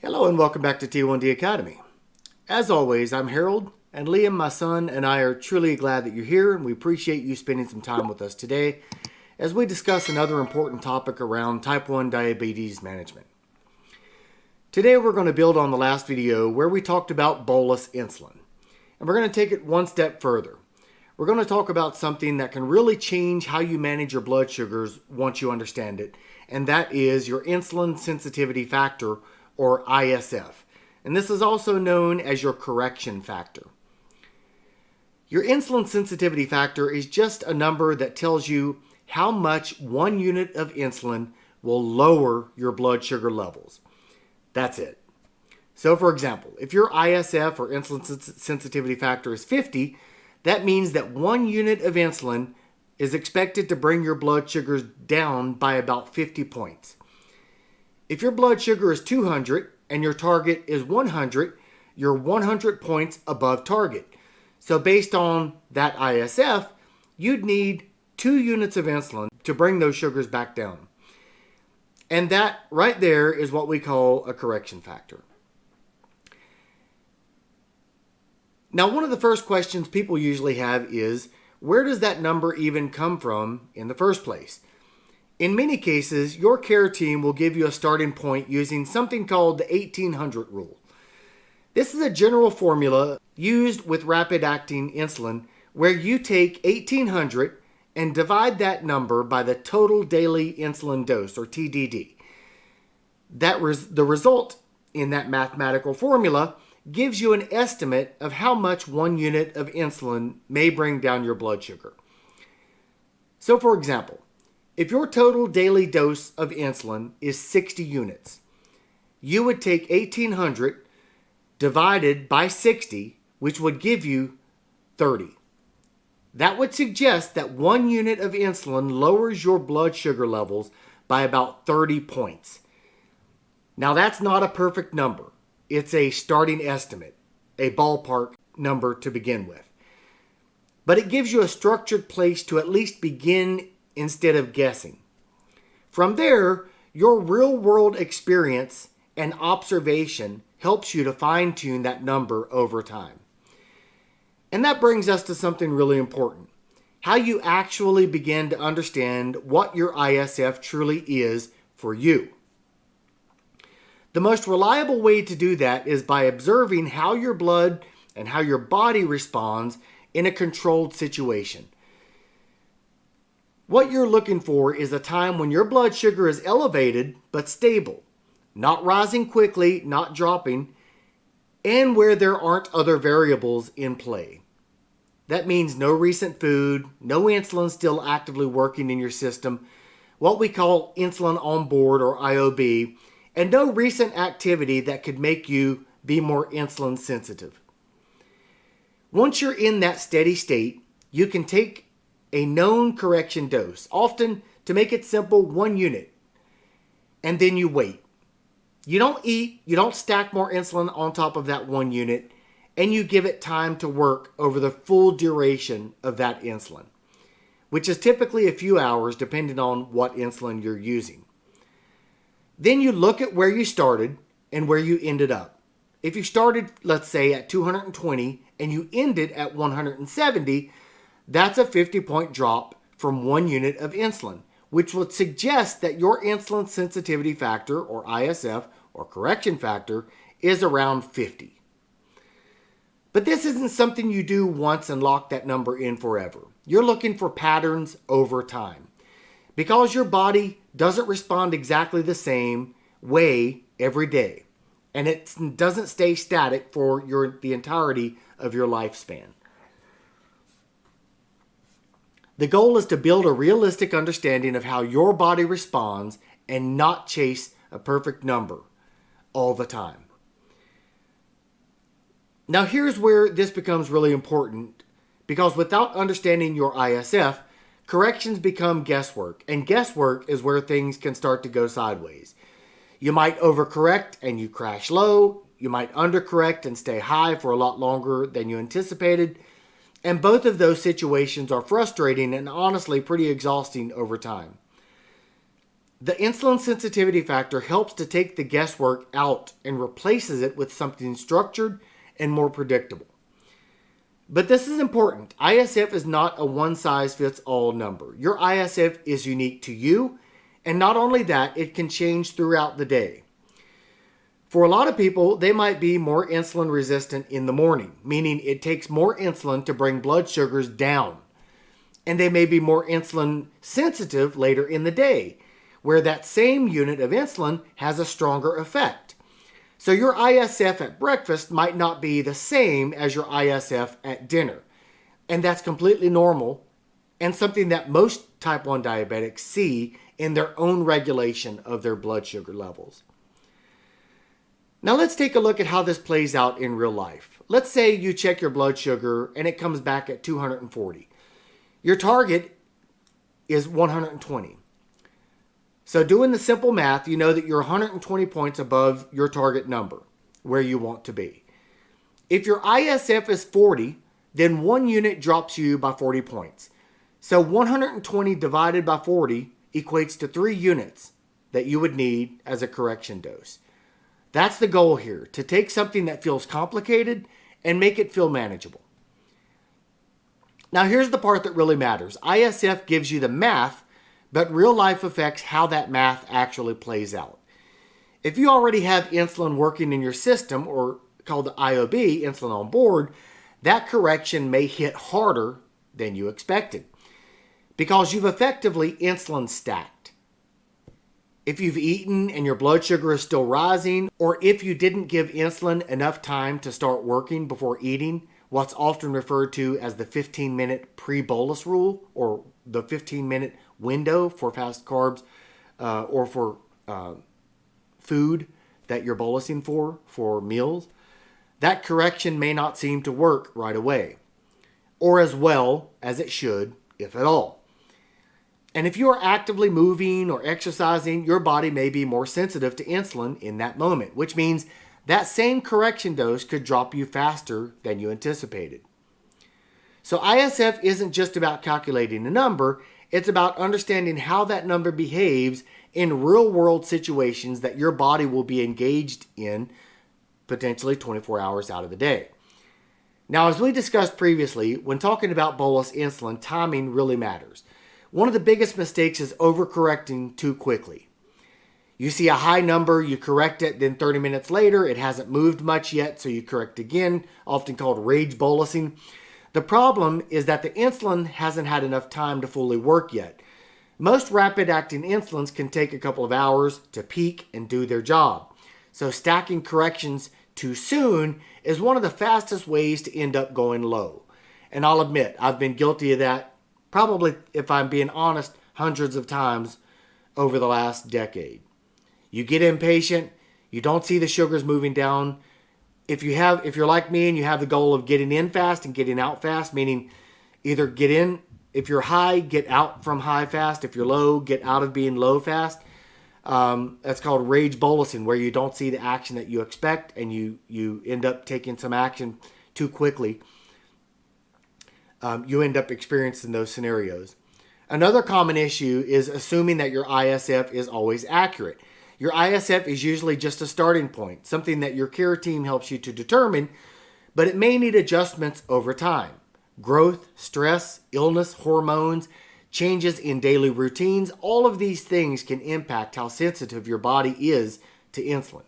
Hello and welcome back to T1D Academy. As always, I'm Harold, and Liam, my son, and I are truly glad that you're here, and we appreciate you spending some time with us today as we discuss another important topic around type 1 diabetes management. Today we're going to build on the last video where we talked about bolus insulin, and we're going to take it one step further. We're going to talk about something that can really change how you manage your blood sugars once you understand it, and that is your insulin sensitivity factor, or ISF. And this is also known as your correction factor. Your insulin sensitivity factor is just a number that tells you how much 1 unit of insulin will lower your blood sugar levels. That's it. So for example, if your ISF or insulin sensitivity factor is 50, that means that 1 unit of insulin is expected to bring your blood sugars down by about 50 points. If your blood sugar is 200 and your target is 100, you're 100 points above target. So based on that ISF, you'd need 2 units of insulin to bring those sugars back down. And that right there is what we call a correction factor. Now, one of the first questions people usually have is, where does that number even come from in the first place? In many cases, your care team will give you a starting point using something called the 1800 rule. This is a general formula used with rapid-acting insulin where you take 1800 and divide that number by the total daily insulin dose, or TDD. The result in that mathematical formula gives you an estimate of how much 1 unit of insulin may bring down your blood sugar. So for example, if your total daily dose of insulin is 60 units, you would take 1800 divided by 60, which would give you 30. That would suggest that 1 unit of insulin lowers your blood sugar levels by about 30 points. Now that's not a perfect number. It's a starting estimate, a ballpark number to begin with. But it gives you a structured place to at least begin instead of guessing. From there, your real-world experience and observation helps you to fine-tune that number over time. And that brings us to something really important: how you actually begin to understand what your ISF truly is for you. The most reliable way to do that is by observing how your blood and how your body responds in a controlled situation. What you're looking for is a time when your blood sugar is elevated but stable, not rising quickly, not dropping, and where there aren't other variables in play. That means no recent food, no insulin still actively working in your system, what we call insulin on board, or IOB, and no recent activity that could make you be more insulin sensitive. Once you're in that steady state, you can take a known correction dose, often, to make it simple, 1 unit, and then you wait. You don't eat, you don't stack more insulin on top of that 1 unit, and you give it time to work over the full duration of that insulin, which is typically a few hours depending on what insulin you're using. Then you look at where you started and where you ended up. If you started, let's say, at 220 and you ended at 170, that's a 50-point drop from 1 unit of insulin, which would suggest that your insulin sensitivity factor, or ISF, or correction factor, is around 50. But this isn't something you do once and lock that number in forever. You're looking for patterns over time, because your body doesn't respond exactly the same way every day, and it doesn't stay static for the entirety of your lifespan. The goal is to build a realistic understanding of how your body responds and not chase a perfect number all the time. Now here's where this becomes really important, because without understanding your ISF, corrections become guesswork, and guesswork is where things can start to go sideways. You might overcorrect and you crash low. You might undercorrect and stay high for a lot longer than you anticipated. And both of those situations are frustrating and honestly pretty exhausting over time. The insulin sensitivity factor helps to take the guesswork out and replaces it with something structured and more predictable. But this is important. ISF is not a one-size-fits-all number. Your ISF is unique to you, and not only that, it can change throughout the day. For a lot of people, they might be more insulin resistant in the morning, meaning it takes more insulin to bring blood sugars down. And they may be more insulin sensitive later in the day, where that same unit of insulin has a stronger effect. So your ISF at breakfast might not be the same as your ISF at dinner. And that's completely normal and something that most type 1 diabetics see in their own regulation of their blood sugar levels. Now let's take a look at how this plays out in real life. Let's say you check your blood sugar and it comes back at 240. Your target is 120. So doing the simple math, you know that you're 120 points above your target number, where you want to be. If your ISF is 40, then 1 unit drops you by 40 points. So 120 divided by 40 equates to 3 units that you would need as a correction dose. That's the goal here, to take something that feels complicated and make it feel manageable. Now here's the part that really matters. ISF gives you the math, but real life affects how that math actually plays out. If you already have insulin working in your system, or called the IOB, insulin on board, that correction may hit harder than you expected because you've effectively insulin stacked. If you've eaten and your blood sugar is still rising, or if you didn't give insulin enough time to start working before eating, what's often referred to as the 15-minute pre-bolus rule, or the 15-minute window for fast carbs or for food that you're bolusing for meals, that correction may not seem to work right away, or as well as it should, if at all. And if you are actively moving or exercising, your body may be more sensitive to insulin in that moment, which means that same correction dose could drop you faster than you anticipated. So ISF isn't just about calculating a number, it's about understanding how that number behaves in real-world situations that your body will be engaged in potentially 24 hours out of the day. Now, as we discussed previously, when talking about bolus insulin, timing really matters. One of the biggest mistakes is overcorrecting too quickly. You see a high number, you correct it, then 30 minutes later, it hasn't moved much yet, so you correct again, often called rage bolusing. The problem is that the insulin hasn't had enough time to fully work yet. Most rapid-acting insulins can take a couple of hours to peak and do their job. So stacking corrections too soon is one of the fastest ways to end up going low. And I'll admit, I've been guilty of that, probably, if I'm being honest, hundreds of times over the last decade. You get impatient, you don't see the sugars moving down. If you're like me and you have the goal of getting in fast and getting out fast, meaning either get in, if you're high, get out from high fast. If you're low, get out of being low fast. That's called rage bolusing, where you don't see the action that you expect and you end up taking some action too quickly. You end up experiencing those scenarios. Another common issue is assuming that your ISF is always accurate. Your ISF is usually just a starting point, something that your care team helps you to determine, but it may need adjustments over time. Growth, stress, illness, hormones, changes in daily routines, all of these things can impact how sensitive your body is to insulin.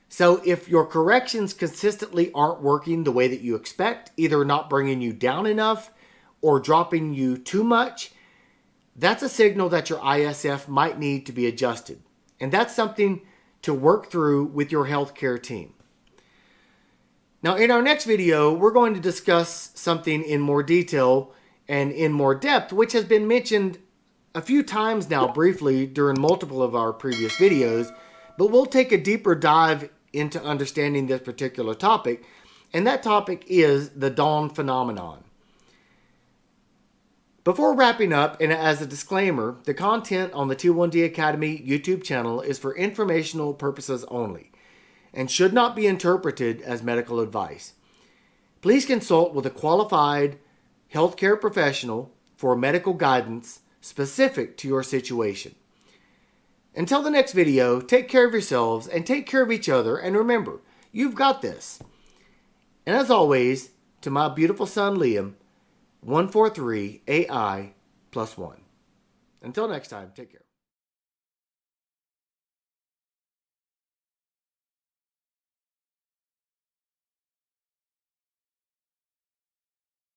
So if your corrections consistently aren't working the way that you expect, either not bringing you down enough or dropping you too much, that's a signal that your ISF might need to be adjusted. And that's something to work through with your healthcare team. Now, in our next video, we're going to discuss something in more detail and in more depth, which has been mentioned a few times now briefly during multiple of our previous videos, but we'll take a deeper dive into understanding this particular topic, and that topic is the dawn phenomenon. Before wrapping up, and as a disclaimer, the content on the T1D Academy YouTube channel is for informational purposes only and should not be interpreted as medical advice. Please consult with a qualified healthcare professional for medical guidance specific to your situation. Until the next video, take care of yourselves and take care of each other, and remember, you've got this. And as always, to my beautiful son Liam, 143 AI +1. Until next time, take care.